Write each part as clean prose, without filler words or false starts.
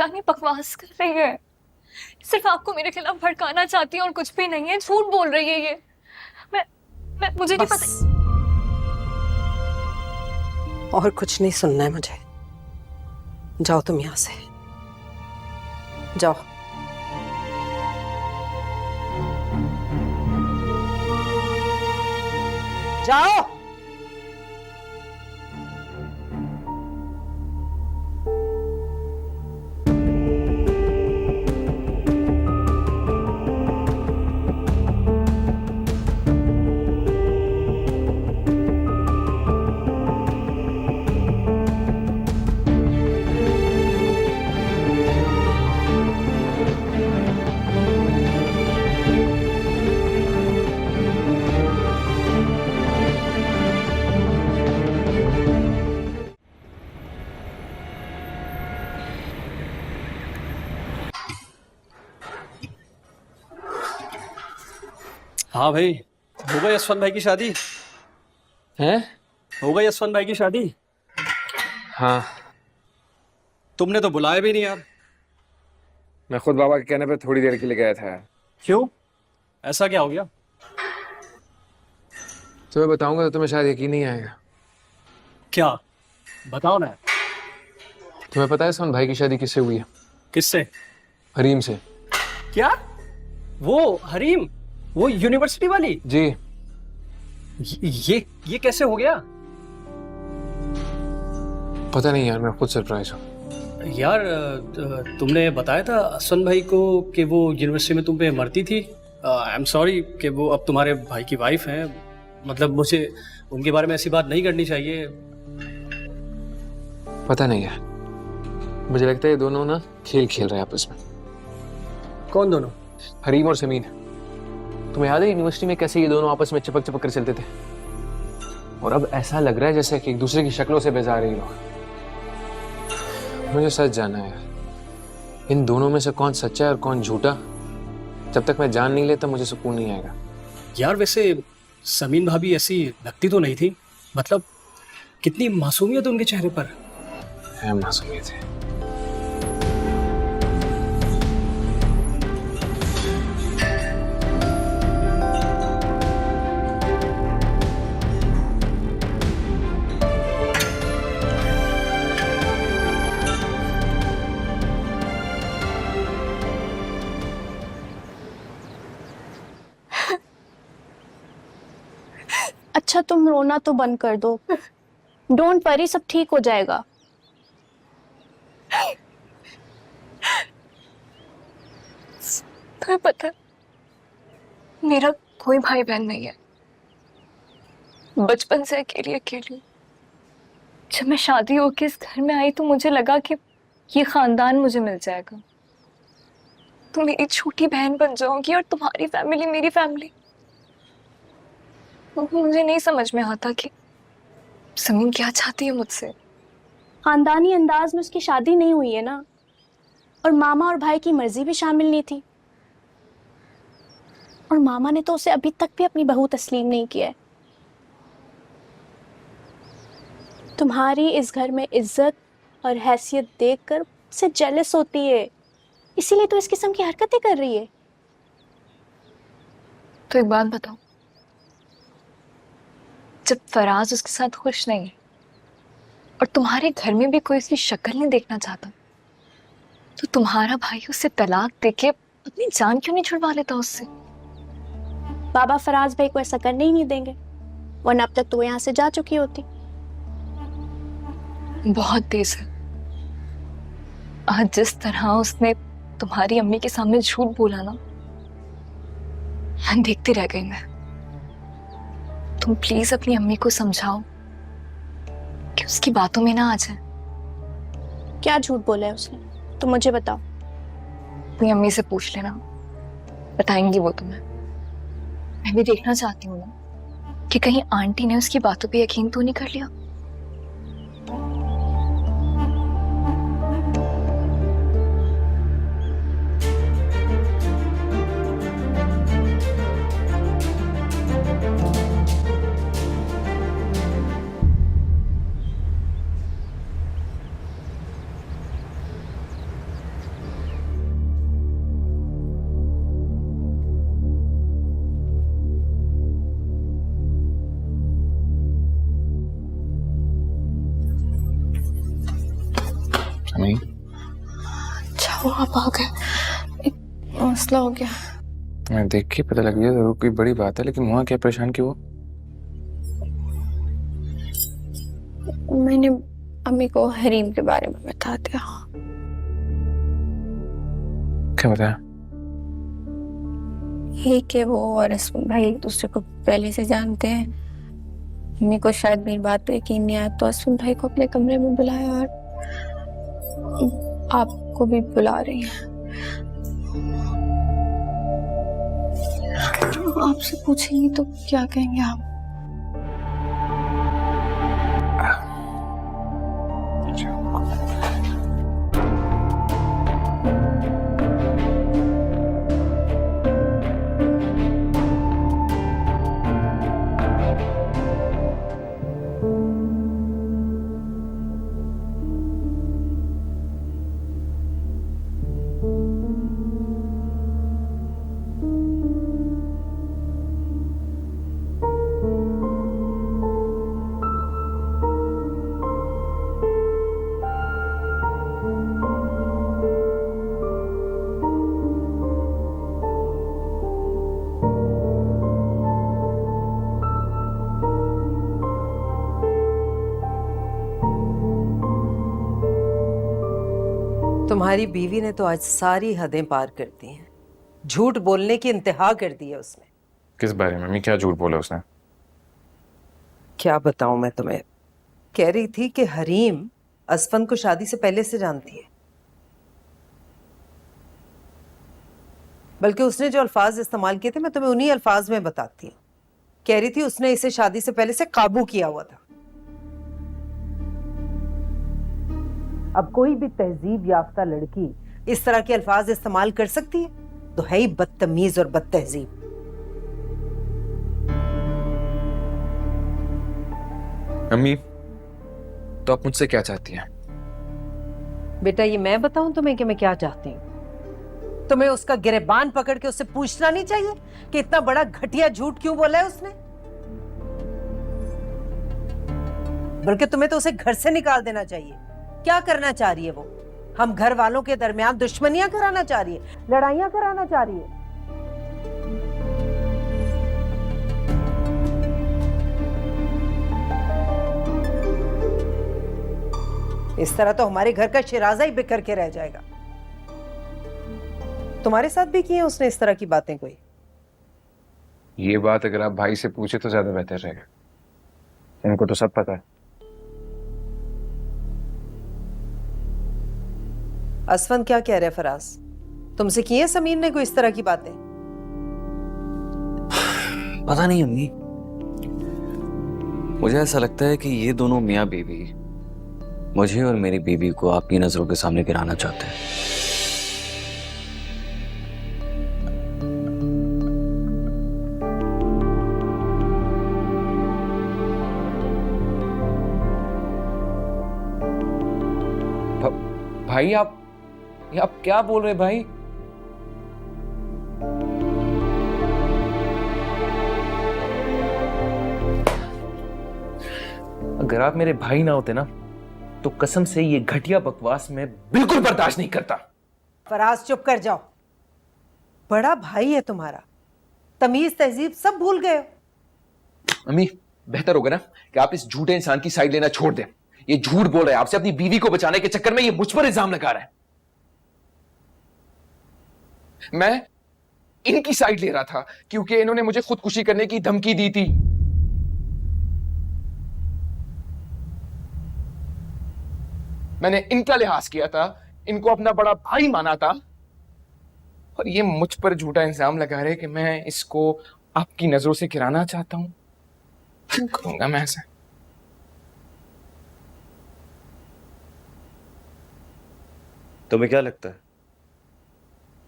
पता नहीं बकवास कर रही है, सिर्फ आपको मेरे खिलाफ भड़काना चाहती है और कुछ भी नहीं है। झूठ बोल रही है ये। मुझे नहीं बस, पता। और कुछ नहीं सुनना है मुझे। जाओ तुम यहां से, जाओ। जाओ। हाँ भाई, हो गई यशवंत भाई की शादी? हैं? हो गई यशवंत भाई की शादी? हाँ, तुमने तो बुलाया भी नहीं यार। मैं खुद बाबा के कहने पे थोड़ी देर के लिए गया था यार। क्यों? ऐसा क्या हो गया? तुम्हें बताऊंगा तो तुम्हें शायद यकीन नहीं आएगा। क्या? बताओ ना। तुम्हें पता है सोन भाई की शादी किससे हुई है? किससे? हरीम से। क्या? वो हरीम, वो यूनिवर्सिटी वाली? जी। ये कैसे हो गया? पता नहीं यार, मैं खुद सरप्राइज हूँ। यार तुमने बताया था यशवंत भाई को कि वो यूनिवर्सिटी में तुम पे मरती थी। आई एम सॉरी कि वो अब तुम्हारे भाई की वाइफ हैं। मतलब मुझे उनके बारे में ऐसी बात नहीं करनी चाहिए। पता नहीं यार, मुझे लगता है ये दोनों ना खेल खेल रहे हैं आपस में। कौन दोनों? हरीम और समीन। तुम्हें याद है यूनिवर्सिटी में कैसे ये दोनों आपस में चिपक चिपक कर चलते थे? और अब ऐसा लग रहा है जैसे कि एक दूसरे की शक्लों से बेजार ही लोग। मुझे सच जानना है यार, इन दोनों में से कौन सच्चा है और कौन झूठा। जब तक मैं जान नहीं लेता मुझे सुकून नहीं आएगा। यार वैसे समीन भाभी ऐसी लगती तो नहीं थी। मतलब कितनी मासूमियत उनके चेहरे पर है। मासूमियत है। अच्छा तुम रोना तो बंद कर दो। डोंट वरी, सब ठीक हो जाएगा। तुम्हें पता है, मेरा कोई भाई बहन नहीं है। बचपन से अकेली अकेली। जब मैं शादी होके इस घर में आई तो मुझे लगा कि ये खानदान मुझे मिल जाएगा, तुम मेरी छोटी बहन बन जाओगी और तुम्हारी फैमिली मेरी फैमिली। मुझे नहीं समझ में आता कि समीन क्या चाहती है मुझसे। खानदानी अंदाज में उसकी शादी नहीं हुई है ना, और मामा और भाई की मर्जी भी शामिल नहीं थी। और मामा ने तो उसे अभी तक भी अपनी बहू तस्लीम नहीं किया है। तुम्हारी इस घर में इज्जत और हैसियत देखकर उसे जेलस होती है, इसीलिए तो इस किस्म की हरकतें कर रही है। तो एक बात बताओ, जब फराज उसके साथ खुश नहीं है और तुम्हारे घर में भी कोई उसकी शक्ल नहीं देखना चाहता, तो तुम्हारा भाई उसे तलाक देके अपनी जान क्यों नहीं छुड़वा लेता उससे? बाबा फराज भाई को ऐसा करने ही नहीं देंगे, वरना अब तक तो वो यहाँ से जा चुकी होती। बहुत तेज है। आज जिस तरह उसने तुम्हारी अम्मी के सामने झूठ बोला ना, मैं देखती रह गई। मैं तुम प्लीज अपनी अम्मी को समझाओ कि उसकी बातों में ना आ जाए। क्या झूठ बोला है उसने, तुम मुझे बताओ। अपनी अम्मी से पूछ लेना, बताएंगी वो तुम्हें। मैं भी देखना चाहती हूँ ना कि कहीं आंटी ने उसकी बातों पे यकीन तो नहीं कर लिया। वो आप आ गए, एक मसला हो गया। मैं देख के पता लग गया जरूर कोई बड़ी बात है, लेकिन वहाँ क्या परेशान क्यों हो? मैंने अम्मी को हरीम के बारे में बता दिया। क्या बताया? ये कि वो और असफन भाई एक दूसरे को पहले से जानते हैं। अम्मी को शायद मेरी बात पे यकीन नहीं आया, तो असफन भाई को अपने कमरे में बुलाया और आपको भी बुला रही हैं। आपसे पूछेंगी तो क्या कहेंगे आप? तुम्हारी बीवी ने तो आज सारी हदें पार कर दी हैं। झूठ बोलने की इंतहा कर दी है उसने। किस बारे में? मम्मी क्या झूठ बोला उसने? क्या बताऊं मैं तुम्हें। कह रही थी कि हरीम असफन को शादी से पहले से जानती है, बल्कि उसने जो अल्फाज इस्तेमाल किए थे मैं तुम्हें उन्हीं अल्फाज में बताती हूँ। कह रही थी उसने इसे शादी से पहले से काबू किया हुआ था। अब कोई भी तहजीब याफ्ता लड़की इस तरह के अल्फाज इस्तेमाल कर सकती है तो है ही बदतमीज और बदतहजीब। मम्मी, तो आप मुझसे क्या चाहती हैं? बेटा ये मैं बताऊं तुम्हें कि मैं क्या चाहती हूँ? तुम्हें उसका गिरेबान पकड़ के उससे पूछना नहीं चाहिए कि इतना बड़ा घटिया झूठ क्यों बोला है उसने? बल्कि तुम्हें तो उसे घर से निकाल देना चाहिए। क्या करना चाह रही है वो? हम घर वालों के दरमियान दुश्मनियां कराना चाह रही है, लड़ाइयां कराना चाह रही है। इस तरह तो हमारे घर का शिराजा ही बिखर के रह जाएगा। तुम्हारे साथ भी की है उसने इस तरह की बातें कोई? ये बात अगर आप भाई से पूछे तो ज्यादा बेहतर रहेगा। इनको तो सब पता है। असफन क्या कह रहे फराज? तुमसे की है समीर ने कोई इस तरह की बातें? पता नहीं अम्मी, मुझे ऐसा लगता है कि ये दोनों मियाँ बीवी मुझे और मेरी बीवी को आपकी नजरों के सामने गिराना चाहते हैं। भाई आप क्या बोल रहे भाई? अगर आप मेरे भाई ना होते ना तो कसम से ये घटिया बकवास मैं बिल्कुल बर्दाश्त नहीं करता। फराज चुप कर जाओ। बड़ा भाई है तुम्हारा, तमीज तहजीब सब भूल गए हो। अम्मी, बेहतर होगा ना कि आप इस झूठे इंसान की साइड लेना छोड़ दें। ये झूठ बोल रहा है आपसे, अपनी बीवी को बचाने के चक्कर में ये मुझ पर इल्जाम लगा रहा है। मैं इनकी साइड ले रहा था क्योंकि इन्होंने मुझे खुदकुशी करने की धमकी दी थी। मैंने इनका लिहाज किया था, इनको अपना बड़ा भाई माना था, और ये मुझ पर झूठा इल्जाम लगा रहे कि मैं इसको आपकी नजरों से गिराना चाहता हूं। क्यों करूंगा मैं ऐसा? तुम्हें क्या लगता है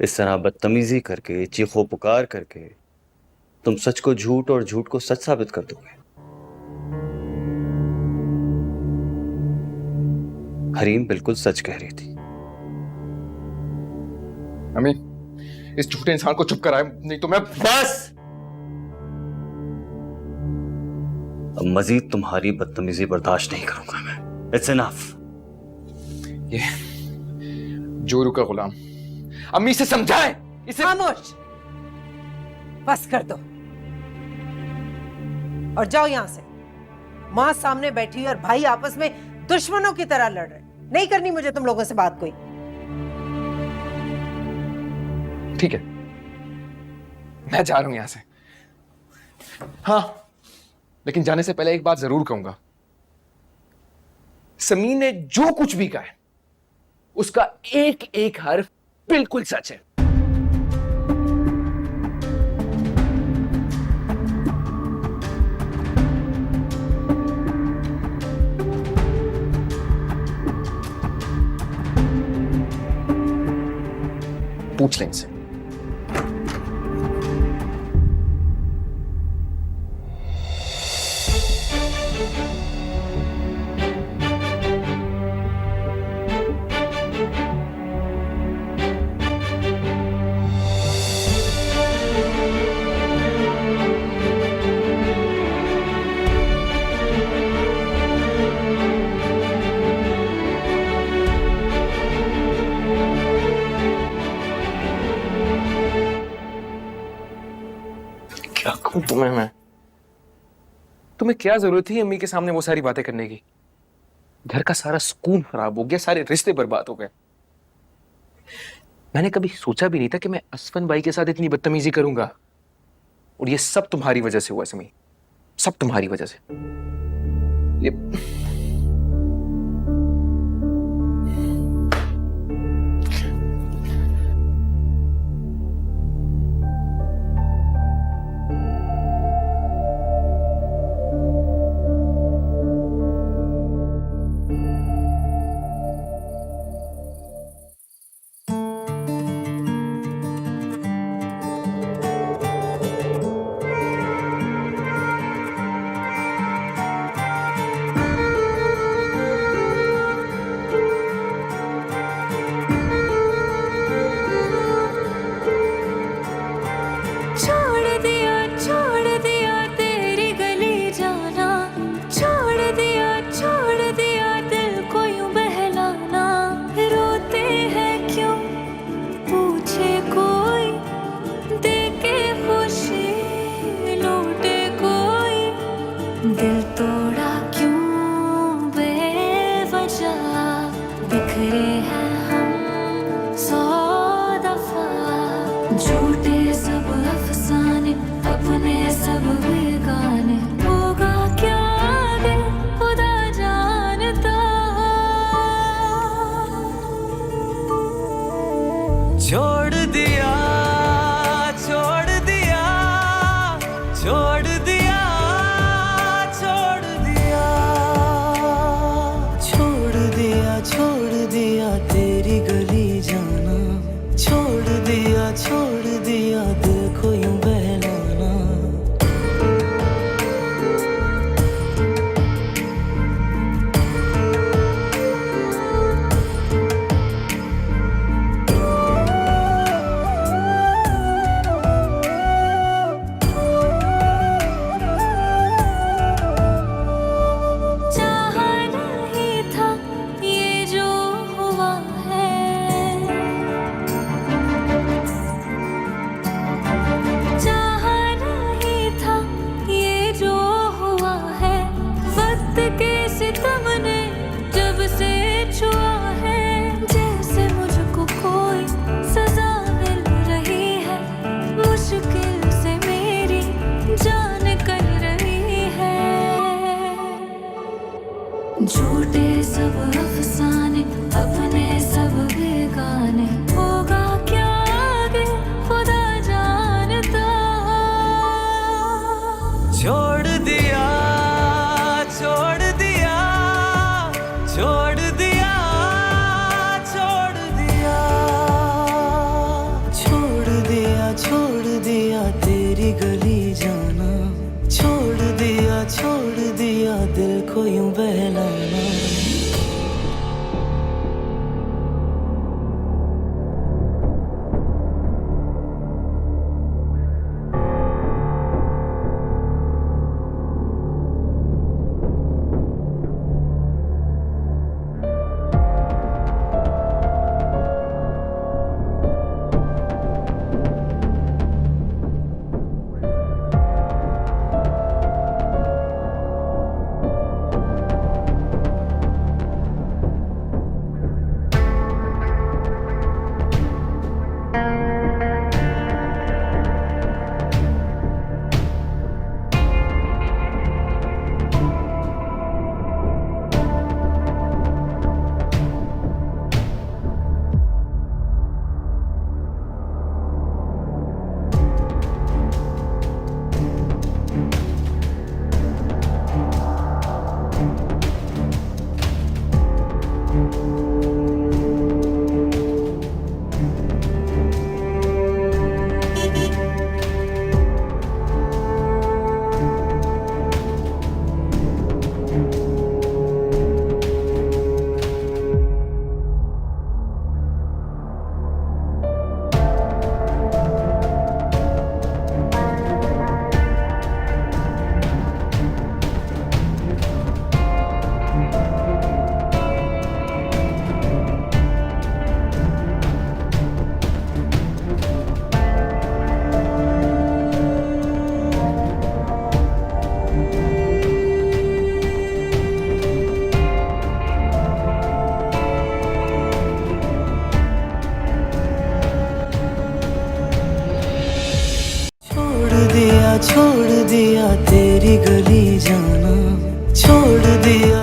इस तरह बदतमीजी करके, चीखो पुकार करके तुम सच को झूठ और झूठ को सच साबित कर दोगे? हरीम बिल्कुल सच कह रही थी। अम्मी, इस झूठे इंसान को चुप कराए, नहीं तो मैं बस! अब मजीद तुम्हारी बदतमीजी बर्दाश्त नहीं करूंगा मैं। It's enough. ये जोरू का गुलाम। अम्मी से समझाए इसे। खामोश, बस कर दो और जाओ यहां से। मां सामने बैठी और भाई आपस में दुश्मनों की तरह लड़ रहे। नहीं करनी मुझे तुम लोगों से बात कोई। ठीक है, मैं जा रहा हूं यहां से। हाँ, लेकिन जाने से पहले एक बात जरूर कहूंगा। समीर ने जो कुछ भी कहा है उसका एक एक हर्फ बिल्कुल सच है। पूछ लें इनसे। क्या कहूं तुम्हें मैं? तुम्हें क्या जरूरत थी अम्मी के सामने वो सारी बातें करने की? घर का सारा सुकून खराब हो गया, सारे रिश्ते बर्बाद हो गए। मैंने कभी सोचा भी नहीं था कि मैं असफन भाई के साथ इतनी बदतमीजी करूंगा। और ये सब तुम्हारी वजह से हुआ समी, सब तुम्हारी वजह से। ये छोड़ दिया तेरी गली जाना, छोड़ दिया दिल को यूं बहलाना। रोते हैं क्यों पूछे कोई, दे के खुशी लूटे कोई। दिल तोड़ा क्यों बेवजह, बिखरे हैं हम 100 दफा। झूठे सब अफसाने, अपने सब बेगाने। होगा क्या आगे खुदा जानता। छोड़ दिया छोड़ दिया छोड़ दिया छोड़ दिया छोड़ दिया छोड़ दिया तेरी गली जाना। छोड़ दिया दिल को यूं बहलाना। चाहा नहीं था ये जो हुआ है, चाहा नहीं था ये जो हुआ है। वक्त के सितम ने जब से छुआ है, जैसे मुझको कोई सजा मिल रही है। मुश्किल से मेरी जान निकल रही है। झूठे सब अफसाने, अपने सब बेगाने। होगा क्या आगे खुदा जानता। छोड़ दिया छोड़ दिया छोड़ दिया छोड़ दिया छोड़ दिया तेरी गली जाना। छोड़ दिया दिल को यूं बहलाना। छोड़ दिया तेरी गली जाना, छोड़ दिया